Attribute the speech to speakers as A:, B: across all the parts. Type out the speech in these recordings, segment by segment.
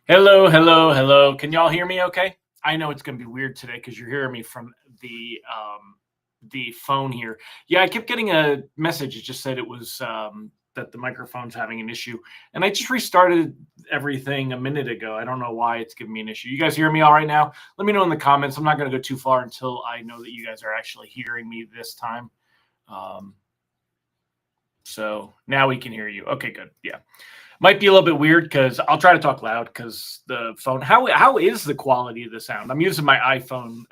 A: Hello, hello, hello. Can y'all hear me okay? I know it's going to be weird today because you're hearing me from the phone here. Yeah, I kept getting a message. It just said it was that the microphone's having an issue, and I just restarted everything a minute ago. I don't know why it's giving me an issue. You guys hear me all right now? Let me know in the comments. I'm not going to go too far until I know that you guys are actually hearing me this time. Um, so now we can hear you. Okay, good. Yeah. Might be a little bit weird because I'll try to talk loud because the phone. How is the quality of the sound? I'm using my iPhone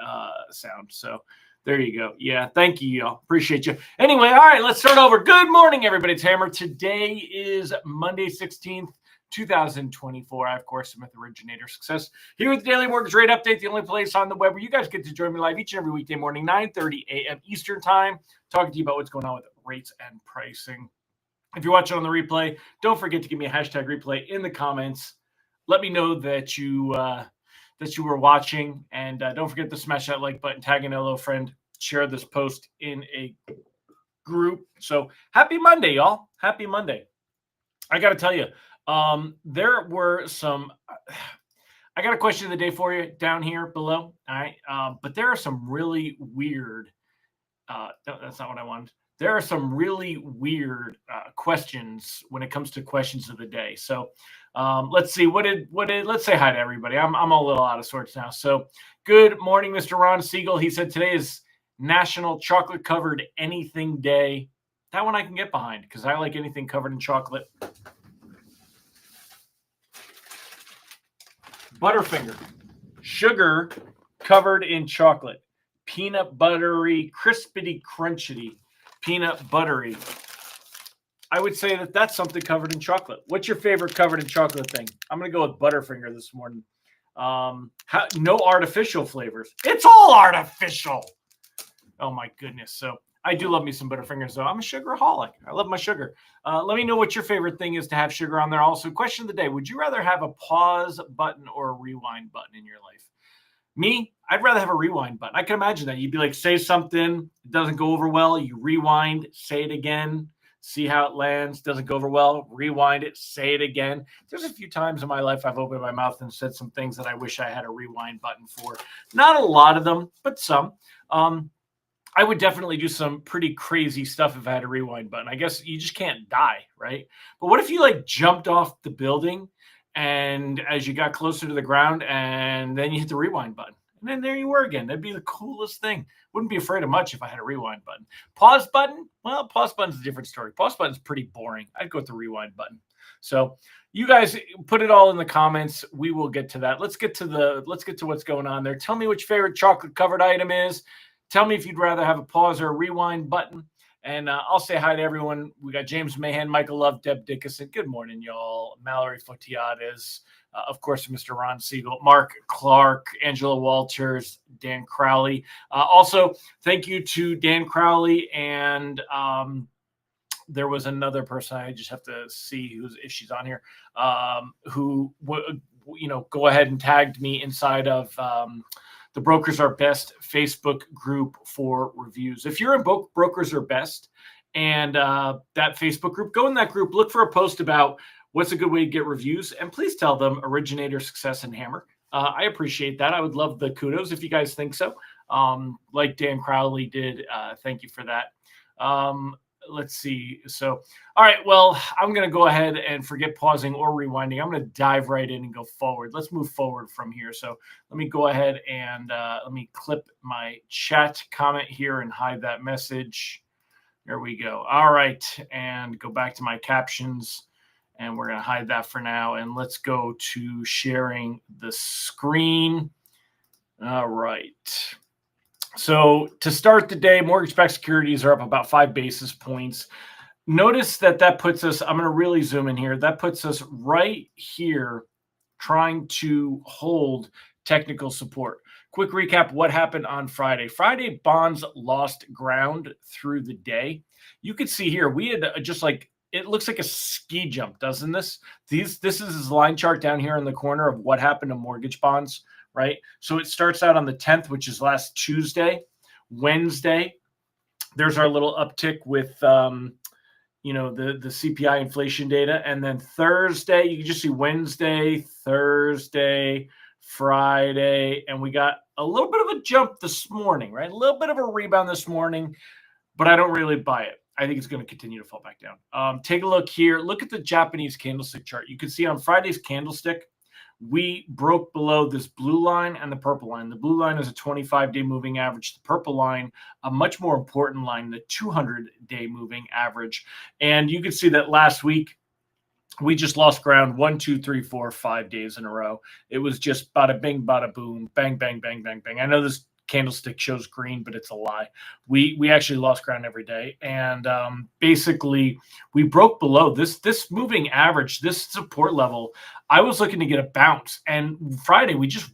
A: sound, so there you go. Yeah, thank you, y'all. Appreciate you. Anyway, all right, let's start over. Good morning, everybody. It's Hammer. Today is Monday, 16th. 2024. I, of course, am with Originator Success here with the Daily Mortgage Rate Update, the only place on the web where you guys get to join me live each and every weekday morning, 9:30 a.m. Eastern Time, talking to you about what's going on with rates and pricing. If you're watching on the replay, don't forget to give me a hashtag replay in the comments. Let me know that you were watching, and don't forget to smash that like button, tag an hello friend, share this post in a group. So happy Monday, y'all! Happy Monday. I got to tell you, there were some. I got a question of the day for you down here below. All right, but there are some really weird. No, that's not what I wanted. There are some really weird questions when it comes to questions of the day. So let's see. Let's say hi to everybody. I'm a little out of sorts now. So good morning, Mr. Ron Siegel. He said today is National Chocolate Covered Anything Day. That one I can get behind because I like anything covered in chocolate. Butterfinger, sugar covered in chocolate. Peanut buttery, crispity, crunchity, peanut buttery. I would say that that's something covered in chocolate. What's your favorite covered in chocolate thing? I'm going to go with Butterfinger this morning. No artificial flavors. It's all artificial. Oh, my goodness. So I do love me some Butterfingers, though. I'm a sugaraholic. I love my sugar. Let me know what your favorite thing is to have sugar on there. Also, question of the day, would you rather have a pause button or a rewind button in your life? Me, I'd rather have a rewind button. I can imagine that. You'd be like, say something, it doesn't go over well. You rewind, say it again, see how it lands. Doesn't go over well, rewind it, say it again. There's a few times in my life I've opened my mouth and said some things that I wish I had a rewind button for. Not a lot of them, but some. I would definitely do some pretty crazy stuff if I had a rewind button. I guess you just can't die, right? But what if you like jumped off the building and as you got closer to the ground and then you hit the rewind button and then there you were again? That'd be the coolest thing. Wouldn't be afraid of much if I had a rewind button. Pause button? Well, pause button's a different story. Pause button's pretty boring. I'd go with the rewind button. So you guys put it all in the comments. We will get to that. Let's get to what's going on there. Tell me what your favorite chocolate covered item is. Tell me if you'd rather have a pause or a rewind button. And I'll say hi to everyone. We got James Mahan, Michael Love, Deb Dickinson. Good morning, y'all. Mallory Fotiades, of course, Mr. Ron Siegel, Mark Clark, Angela Walters, Dan Crowley. Also, thank you to Dan Crowley. And there was another person. I just have to see if she's on here, who go ahead and tagged me inside of the Brokers Are Best Facebook group for reviews. If you're in Brokers Are Best and that Facebook group, go in that group, look for a post about what's a good way to get reviews, and please tell them Originator Success and Hammer. I appreciate that. I would love the kudos if you guys think so. Like Dan Crowley did. Thank you for that. Let's see. So, all right. Well, I'm going to go ahead and forget pausing or rewinding. I'm going to dive right in and go forward. Let's move forward from here. So let me go ahead and let me clip my chat comment here and hide that message. There we go. All right. And go back to my captions. And we're going to hide that for now. And let's go to sharing the screen. All right. So to start the day, mortgage-backed securities are up about 5 basis points. Notice that puts us, I'm going to really zoom in here, that puts us right here trying to hold technical support. Quick recap, what happened on Friday. Friday, bonds lost ground through the day. You can see here, we had just like, it looks like a ski jump, doesn't this? This is his line chart down here in the corner of what happened to mortgage bonds. Right. So it starts out on the 10th, which is last Tuesday. Wednesday, there's our little uptick with the CPI inflation data. And then Thursday, you can just see Wednesday, Thursday, Friday, and we got a little bit of a jump this morning, right? A little bit of a rebound this morning, but I don't really buy it. I think it's going to continue to fall back down. Take a look here. Look at the Japanese candlestick chart. You can see on Friday's candlestick, we broke below this blue line and the purple line. The blue line is a 25-day moving average. The purple line, a much more important line, the 200-day moving average. And you can see that last week, we just lost ground 1, 2, 3, 4, 5 days in a row. It was just bada bing, bada boom, bang, bang, bang, bang, bang. I know this candlestick shows green, but it's a lie. We actually lost ground every day. And basically, we broke below this moving average, this support level. I was looking to get a bounce. And Friday, we just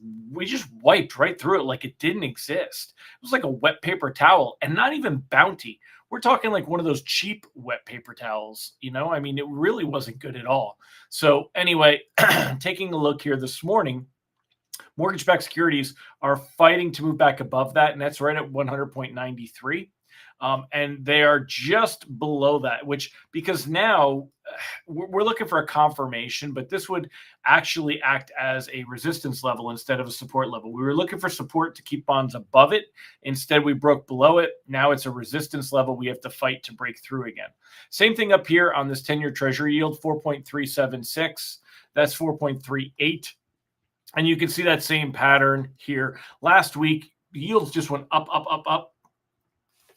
A: wiped right through it like it didn't exist. It was like a wet paper towel, and not even bounty. We're talking like one of those cheap wet paper towels, I mean, it really wasn't good at all. So anyway, taking a look here this morning, mortgage-backed securities are fighting to move back above that, and that's right at 100.93. And they are just below that, because now we're looking for a confirmation, but this would actually act as a resistance level instead of a support level. We were looking for support to keep bonds above it. Instead, we broke below it. Now it's a resistance level we have to fight to break through again. Same thing up here on this 10-year Treasury yield, 4.376. That's 4.38. And you can see that same pattern here. Last week, the yields just went up, up, up, up.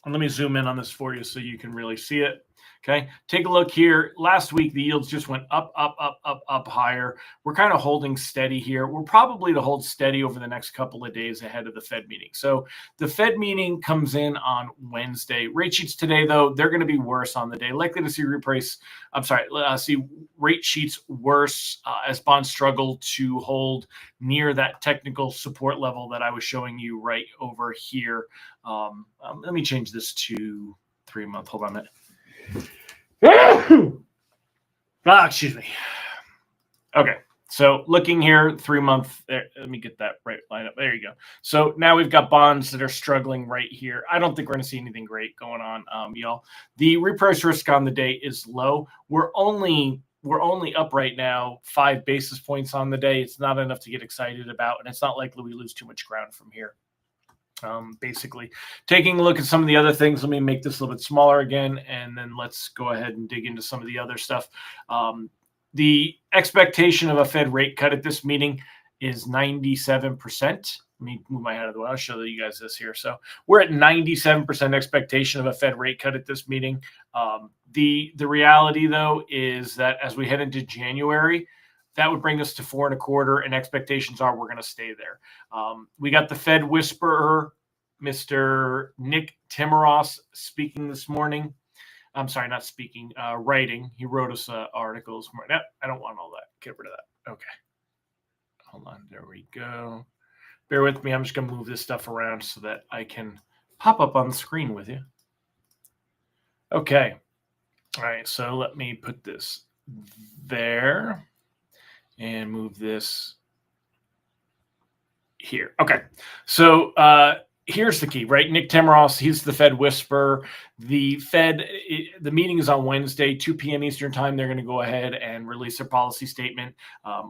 A: And let me zoom in on this for you so you can really see it. Okay, take a look here. Last week, the yields just went up, up, up, up, up higher. We're kind of holding steady here. We're probably to hold steady over the next couple of days ahead of the Fed meeting. So the Fed meeting comes in on Wednesday. Rate sheets today, though, they're going to be worse on the day. Likely to see see rate sheets worse as bonds struggle to hold near that technical support level that I was showing you right over here. Let me change this to 3-month. Hold on a minute. Excuse me. Okay, so looking here, 3-month. Let me get that right line up. There you go. So now we've got bonds that are struggling right here. I don't think we're going to see anything great going on, y'all. The reprice risk on the day is low. We're only up right now 5 basis points on the day. It's not enough to get excited about, and it's not likely we lose too much ground from here. Basically, taking a look at some of the other things, let me make this a little bit smaller again, and then let's go ahead and dig into some of the other stuff. The expectation of a Fed rate cut at this meeting is 97%. Let me move my head out of the way. I'll show you guys this here. So we're at 97% expectation of a Fed rate cut at this meeting. The reality, though, is that as we head into January, that would bring us to 4.25, and expectations are we're going to stay there. We got the Fed whisperer, Mr. Nick Timiraos, speaking this morning. I'm sorry, not speaking, writing. He wrote us an article this morning. I don't want all that. Get rid of that. Okay. Hold on. There we go. Bear with me. I'm just going to move this stuff around so that I can pop up on the screen with you. Okay. All right. So let me put this there and move this here. Okay. So here's the key, right? Nick Timiraos, he's the Fed whisperer. The meeting is on Wednesday, 2 p.m. Eastern time. They're going to go ahead and release their policy statement.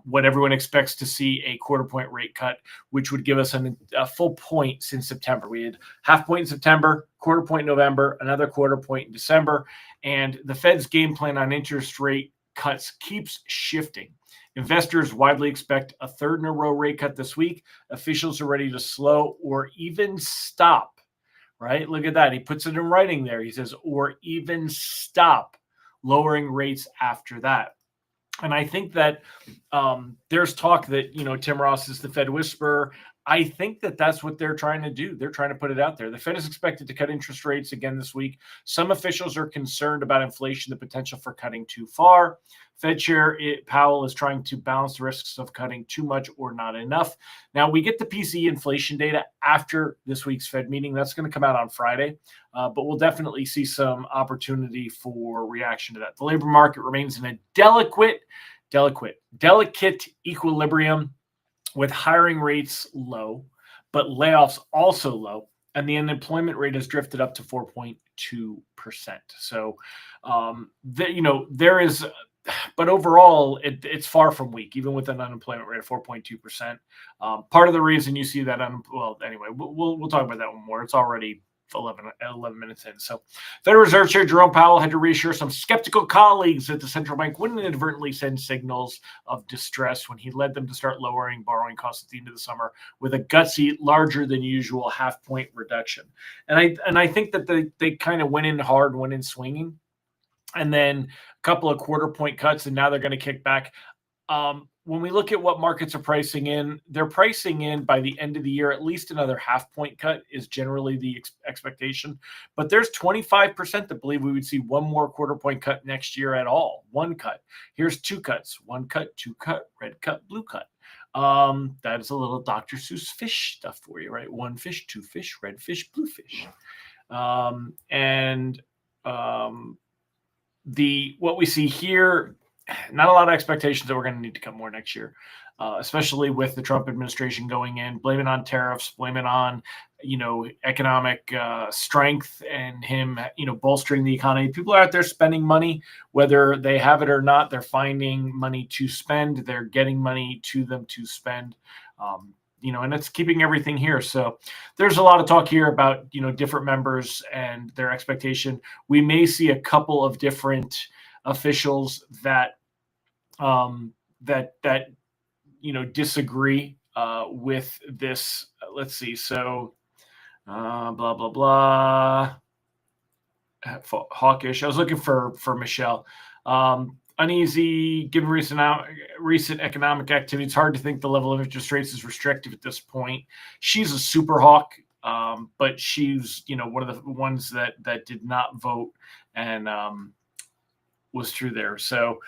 A: What everyone expects to see a 0.25 point rate cut, which would give us a full point since September. We had 0.5 point in September, 0.25 point in November, another 0.25 point in December. And the Fed's game plan on interest rate cuts keeps shifting. Investors widely expect a third in a row rate cut this week. Officials are ready to slow or even stop, right? Look at that. He puts it in writing there. He says, or even stop lowering rates after that. And I think that there's talk that, Timiraos is the Fed whisperer. I think that that's what they're trying to do. They're trying to put it out there. The Fed is expected to cut interest rates again this week. Some officials are concerned about inflation, the potential for cutting too far. Fed Chair Powell is trying to balance the risks of cutting too much or not enough. Now, we get the PCE inflation data after this week's Fed meeting. That's going to come out on Friday, but we'll definitely see some opportunity for reaction to that. The labor market remains in a delicate equilibrium with hiring rates low, but layoffs also low. and the unemployment rate has drifted up to 4.2%. So, there is, but overall, it's far from weak, even with an unemployment rate of 4.2%. Part of the reason you see that, well, anyway, we'll talk about that one more. It's already 11 minutes in. So, Federal Reserve Chair Jerome Powell had to reassure some skeptical colleagues that the central bank wouldn't inadvertently send signals of distress when he led them to start lowering borrowing costs at the end of the summer with a gutsy, larger than usual half-point reduction. And I think that they kind of went in hard, went in swinging, and then a couple of quarter point cuts, and now they're going to kick back. When we look at what markets are pricing in, they're pricing in by the end of the year, at least another half-point cut is generally the expectation. But there's 25% that believe we would see one more quarter-point cut next year at all. One cut. Here's two cuts. One cut, two cut, red cut, blue cut. That is a little Dr. Seuss fish stuff for you, right? One fish, two fish, red fish, blue fish. What we see here, not a lot of expectations that we're going to need to cut more next year, especially with the Trump administration going in, blame it on tariffs, blame it on, economic strength and him, bolstering the economy. People are out there spending money, whether they have it or not. They're finding money to spend. They're getting money to them to spend. And it's keeping everything here. So there's a lot of talk here about, different members and their expectation. We may see a couple of different officials that disagree with this. Let's see. So blah, blah, blah. Hawkish. I was looking for Michelle. Uneasy given recent economic activity. It's hard to think the level of interest rates is restrictive at this point. She's a super hawk, but she's one of the ones that did not vote and was true there. So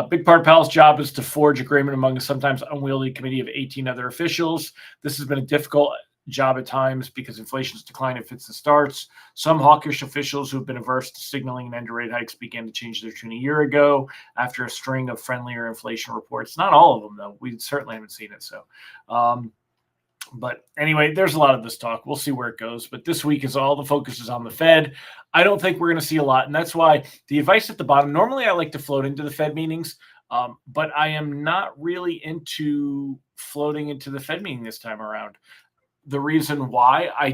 A: big part of Powell's job is to forge agreement among a sometimes unwieldy committee of 18 other officials. This has been a difficult job at times because inflation's decline in fits and starts. Some hawkish officials who have been averse to signaling and end rate hikes began to change their tune a year ago after a string of friendlier inflation reports. Not all of them, though. We certainly haven't seen it. So, but anyway, there's a lot of this talk. We'll see where it goes. But this week is all the focus is on the Fed. I don't think we're going to see a lot. And that's why the advice at the bottom, normally I like to float into the Fed meetings, but I am not really into floating into the Fed meeting this time around. The reason why, I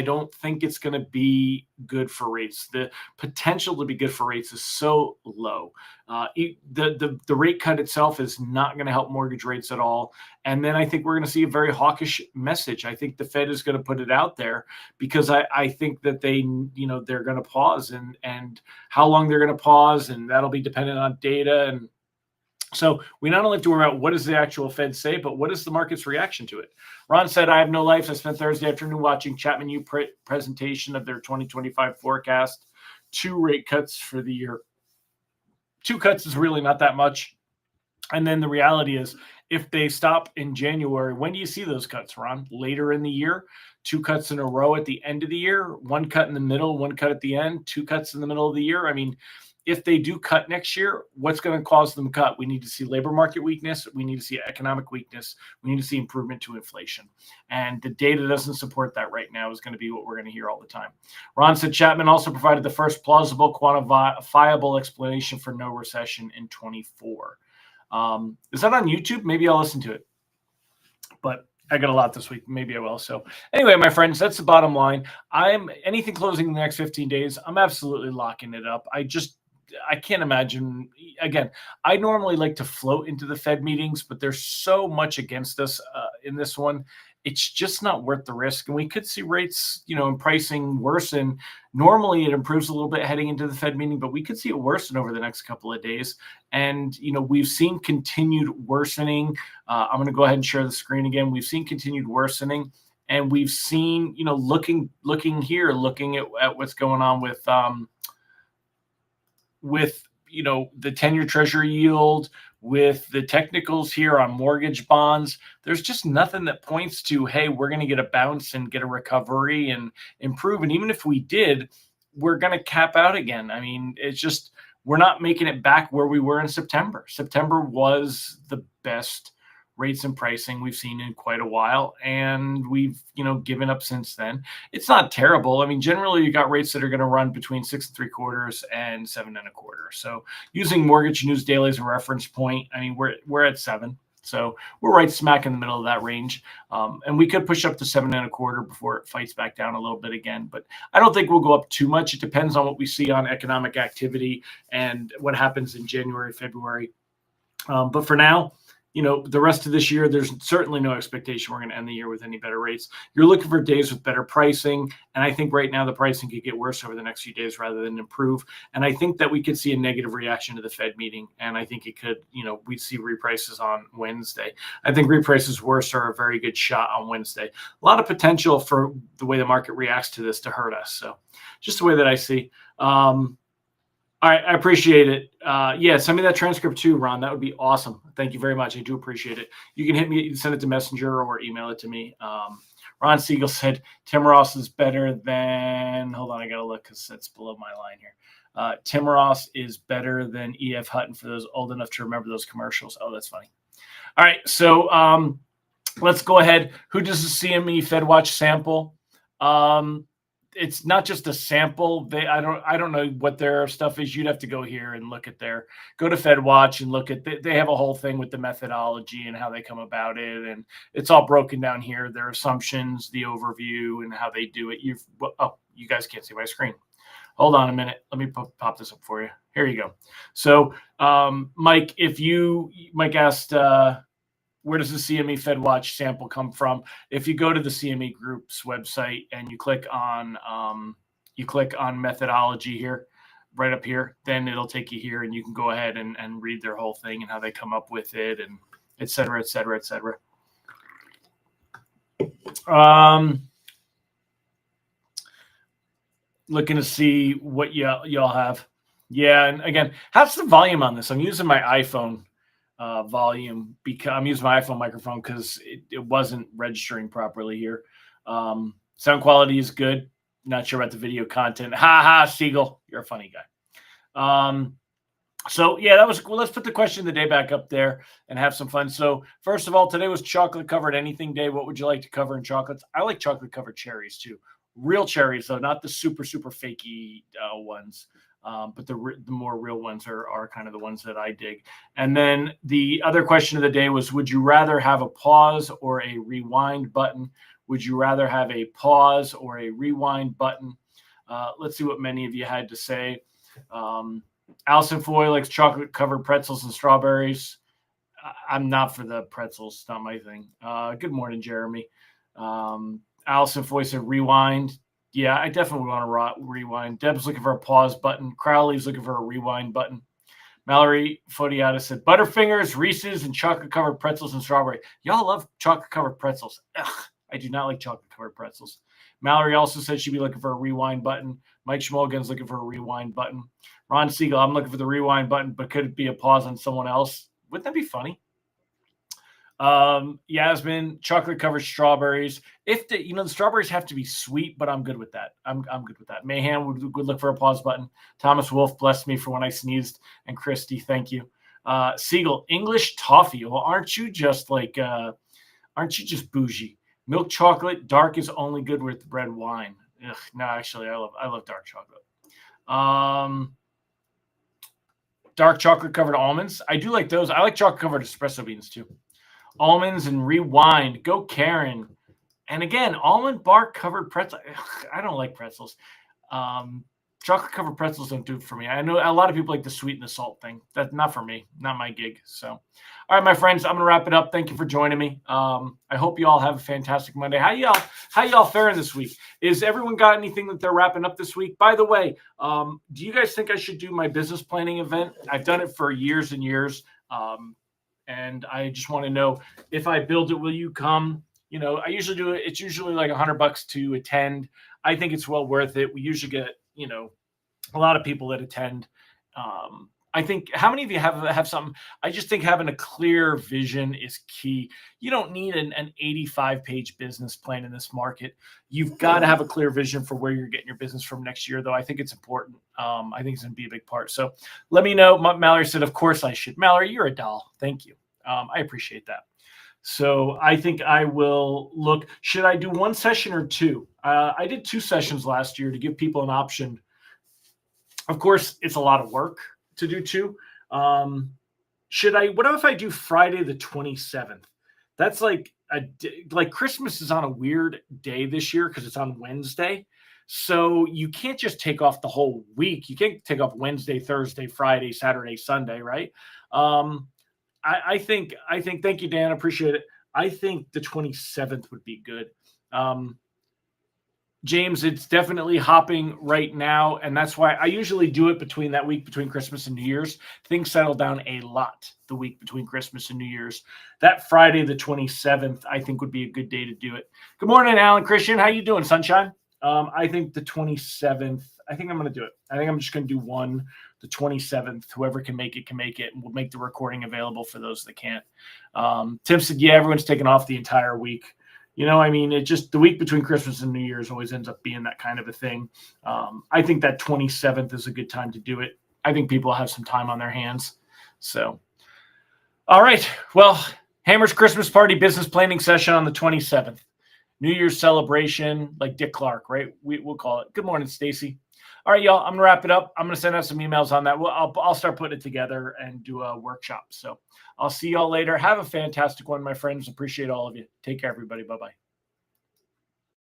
A: don't think it's going to be good for rates. The potential to be good for rates is so low. The rate cut itself is not going to help mortgage rates at all. And then I think we're going to see a very hawkish message. I think the Fed is going to put it out there because I think that they're going to pause and how long they're going to pause, and that'll be dependent on data. And so we not only have to worry about what does the actual Fed say, but what is the market's reaction to it? Ron said, I have no life. I spent Thursday afternoon watching Chapman U presentation of their 2025 forecast. 2 rate cuts for the year. 2 cuts is really not that much. And then the reality is, if they stop in January, when do you see those cuts, Ron? Later in the year? 2 cuts in a row at the end of the year? 1 cut in the middle, 1 cut at the end, 2 cuts in the middle of the year? I mean, if they do cut next year, what's going to cause them to cut? We need to see labor market weakness. We need to see economic weakness. We need to see improvement to inflation. And the data doesn't support that right now is going to be what we're going to hear all the time. Ron said Chapman also provided the first plausible, quantifiable explanation for no recession in 24. Is that on YouTube? Maybe I'll listen to it. But I got a lot this week. Maybe I will. So anyway, my friends, that's the bottom line. Anything closing in the next 15 days, I'm absolutely locking it up. I can't imagine. Again, I normally like to float into the Fed meetings, but there's so much against us in this one. It's just not worth the risk. And we could see rates, and pricing worsen. Normally it improves a little bit heading into the Fed meeting, but we could see it worsen over the next couple of days. And, we've seen continued worsening. I'm going to go ahead and share the screen again. We've seen continued worsening, and we've seen, looking at what's going on with the 10-year treasury yield, with the technicals here on mortgage bonds. There's just nothing that points to, hey, we're going to get a bounce and get a recovery and improve. And even if we did, we're going to cap out again. I mean, it's just, we're not making it back where we were in September. September was the best rates and pricing we've seen in quite a while, and we've given up since then. It's not terrible. I mean, generally you got rates that are going to run between 6.75 and 7.25. So using Mortgage News Daily as a reference point, I mean, we're at 7. So we're right smack in the middle of that range. And we could push up to 7.25 before it fights back down a little bit again. But I don't think we'll go up too much. It depends on what we see on economic activity and what happens in January, February. But for now, the rest of this year, there's certainly no expectation we're going to end the year with any better rates. You're looking for days with better pricing. And I think right now the pricing could get worse over the next few days rather than improve. And I think that we could see a negative reaction to the Fed meeting. And I think it could, we'd see reprices on Wednesday. I think reprices worse are a very good shot on Wednesday. A lot of potential for the way the market reacts to this to hurt us. So just the way that I see. All right, I appreciate it. Yeah, send me that transcript too, Ron. That would be awesome. Thank you very much. I do appreciate it. You can hit me, send it to Messenger or email it to me. Ron Siegel said Tim Ross is better than. Hold on, I gotta look because that's below my line here. Tim Ross is better than E.F. Hutton for those old enough to remember those commercials. Oh, that's funny. All right, so let's go ahead. Who does the CME FedWatch sample? It's not just a sample. I don't know what their stuff is. You'd have to go here and look at go to FedWatch and look at they have a whole thing with the methodology and how they come about it. And it's all broken down here. Their assumptions, the overview, and how they do it. You guys can't see my screen. Hold on a minute. Let me pop this up for you. Here you go. So Mike, Mike asked, where does the CME FedWatch sample come from? If you go to the CME Group's website and you click on methodology here, right up here, then it'll take you here and you can go ahead and read their whole thing and how they come up with it and et cetera, et cetera, et cetera. Looking to see what y'all have. Yeah, and again, how's the volume on this? I'm using my iPhone volume because I'm using my iPhone microphone because it wasn't registering properly here. Sound quality is good. Not sure about the video content. Ha ha, Siegel, you're a funny guy. So yeah, that was cool. Let's put the question of the day back up there and have some fun. So first of all, today was chocolate covered anything day. What would you like to cover in chocolates? I like chocolate covered cherries too. Real cherries though, not the super fakey ones. But the more real ones are kind of the ones that I dig. And then the other question of the day was, would you rather have a pause or a rewind button? Would you rather have a pause or a rewind button? Let's see what many of you had to say. Allison Foy likes chocolate-covered pretzels and strawberries. I'm not for the pretzels. It's not my thing. Good morning, Jeremy. Allison Foy said rewind. Yeah, I definitely want to rewind. Deb's looking for a pause button. Crowley's looking for a rewind button. Mallory Fodiata said Butterfingers, Reese's, and chocolate-covered pretzels and strawberry. Y'all love chocolate-covered pretzels. Ugh, I do not like chocolate-covered pretzels. Mallory also said she'd be looking for a rewind button. Mike Schmolgan's looking for a rewind button. Ron Siegel, I'm looking for the rewind button, but could it be a pause on someone else? Wouldn't that be funny? Yasmin, chocolate covered strawberries. If the strawberries have to be sweet, but I'm good with that. I'm good with that. Mayhem would look for a pause button. Thomas Wolf blessed me for when I sneezed, and Christy, thank you. Siegel, English toffee. Well, aren't you just bougie? Milk chocolate, dark is only good with red wine. Ugh, no, actually, I love dark chocolate. Dark chocolate covered almonds. I do like those. I like chocolate covered espresso beans too. Almonds and rewind. Go Karen. And again, almond bark covered pretzel. I don't like pretzels. Chocolate covered pretzels don't do it for me. I know a lot of people like the sweet and the salt thing. That's not for me, not my gig. So, all right, my friends, I'm gonna wrap it up. Thank you for joining me. I hope you all have a fantastic Monday. How y'all faring this week? Is everyone got anything that they're wrapping up this week? By the way, do you guys think I should do my business planning event? I've done it for years and years. And I just want to know, if I build it, will you come? I usually do it. It's usually like $100 to attend. I think it's well worth it. We usually get, a lot of people that attend. I think, how many of you have something? I just think having a clear vision is key. You don't need an 85-page business plan in this market. You've got to have a clear vision for where you're getting your business from next year, though. I think it's important. I think it's going to be a big part. So let me know. Mallory said, of course I should. Mallory, you're a doll. Thank you. I appreciate that. So I think I will look. Should I do one session or two? I did 2 sessions last year to give people an option. Of course, it's a lot of work to do 2. What if I do Friday the 27th? That's like Christmas is on a weird day this year because it's on Wednesday. So you can't just take off the whole week. You can't take off Wednesday, Thursday, Friday, Saturday, Sunday, right? I think, thank you, Dan. Appreciate it. I think the 27th would be good. James, it's definitely hopping right now. And that's why I usually do it between that week between Christmas and New Year's. Things settle down a lot the week between Christmas and New Year's. That Friday, the 27th, I think would be a good day to do it. Good morning, Alan Christian. How you doing, sunshine? I think the 27th, I think I'm going to do it. I think I'm just going to do one, the 27th. Whoever can make it, and we'll make the recording available for those that can't. Tim said, yeah, everyone's taking off the entire week. It just the week between Christmas and New Year's always ends up being that kind of a thing. I think that 27th is a good time to do it. I think people have some time on their hands. So, all right. Well, Hammer's Christmas party business planning session on the 27th. New Year's celebration, like Dick Clark, right? We'll call it. Good morning, Stacy. All right, y'all. I'm gonna wrap it up. I'm gonna send out some emails on that. I'll start putting it together and do a workshop. So I'll see y'all later. Have a fantastic one, my friends. Appreciate all of you. Take care, everybody. Bye-bye.